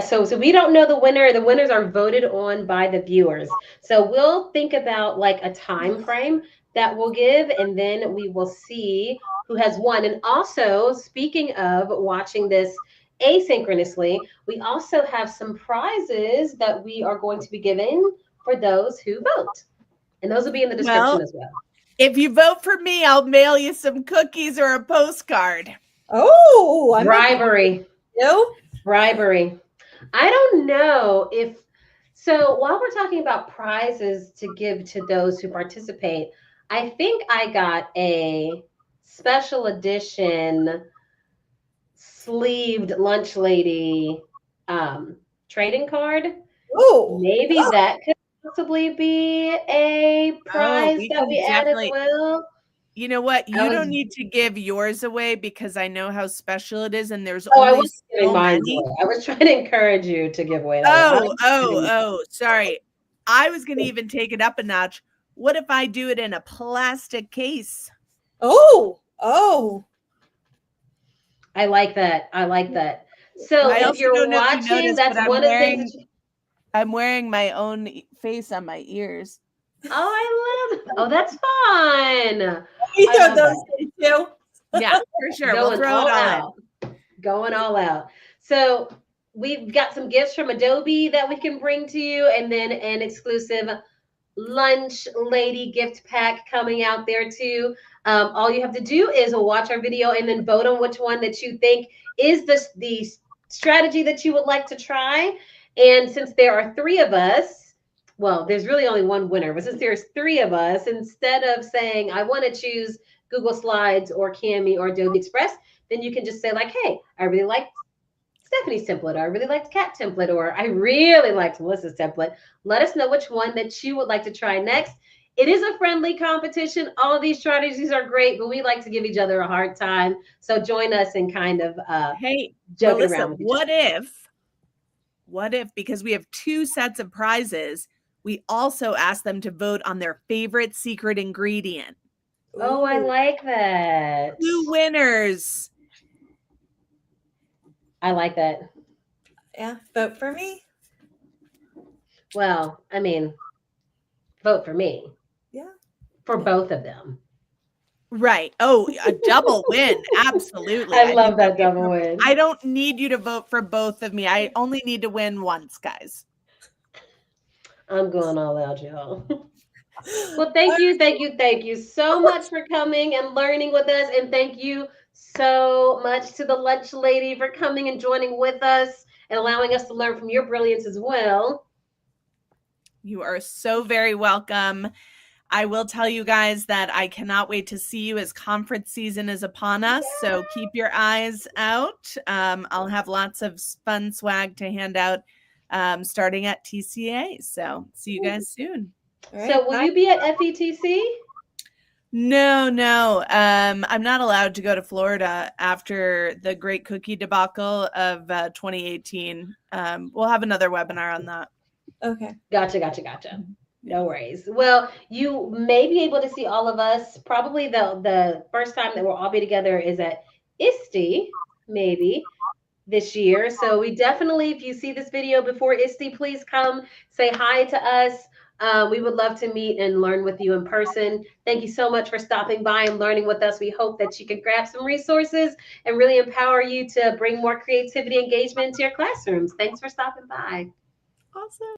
So we don't know the winner. The winners are voted on by the viewers. So we'll think about like a time frame that we'll give, and then we will see who has won. And also, speaking of watching this asynchronously, we also have some prizes that we are going to be giving for those who vote. And those will be in the description as well. If you vote for me, I'll mail you some cookies or a postcard. Oh, bribery. Bribery. I don't know if, so while we're talking about prizes to give to those who participate, I think I got a special edition sleeved Lunch Lady trading card. Oh, maybe that could possibly be a prize that we add as well. You know what? You don't need to give yours away because I know how special it is, and there's only so many. I was trying to encourage you to give away. Sorry. I was going to even take it up a notch. What if I do it in a plastic case? Oh. I like that. So if you're watching, that's one of the things. I'm wearing my own face on my ears. Oh, I love it. Oh, that's fun. We throw those in too. Yeah, for sure. We'll throw it all out. Going all out. So we've got some gifts from Adobe that we can bring to you, and then an exclusive Lunch Lady gift pack coming out there too. All you have to do is watch our video and then vote on which one that you think is the strategy that you would like to try. And since there are 3 of us, well, there's really only one winner, but since there's 3 of us, instead of saying, I want to choose Google Slides or Cami or Adobe Express, then you can just say like, hey, I really liked Stephanie's template, or I really liked Kat template, or I really liked Melissa's template. Let us know which one that you would like to try next. It is a friendly competition. All of these strategies are great, but we like to give each other a hard time. So join us and kind of joking around with each other. What if, because we have 2 sets of prizes, we also ask them to vote on their favorite secret ingredient. Oh, I like that. 2 winners. I like that. Yeah, vote for me. Well, I mean, vote for me. Yeah. For both of them. Right. Oh, a double win. Absolutely. I love that double win. I don't need you to vote for both of me. I only need to win once, guys. I'm going all out, y'all. Well, thank you so much for coming and learning with us. And thank you so much to the Lunch Lady for coming and joining with us and allowing us to learn from your brilliance as well. You are so very welcome. I will tell you guys that I cannot wait to see you as conference season is upon us. So keep your eyes out. I'll have lots of fun swag to hand out starting at TCA. So see you guys soon. Right. So will you be at FETC? No. I'm not allowed to go to Florida after the great cookie debacle of 2018. We'll have another webinar on that. Okay. Gotcha. No worries. Well, you may be able to see all of us. Probably the first time that we'll all be together is at ISTE, maybe this year. So we definitely, if you see this video before ISTE, please come say hi to us. We would love to meet and learn with you in person. Thank you so much for stopping by and learning with us. We hope that you can grab some resources and really empower you to bring more creativity engagement into your classrooms. Thanks for stopping by. Awesome.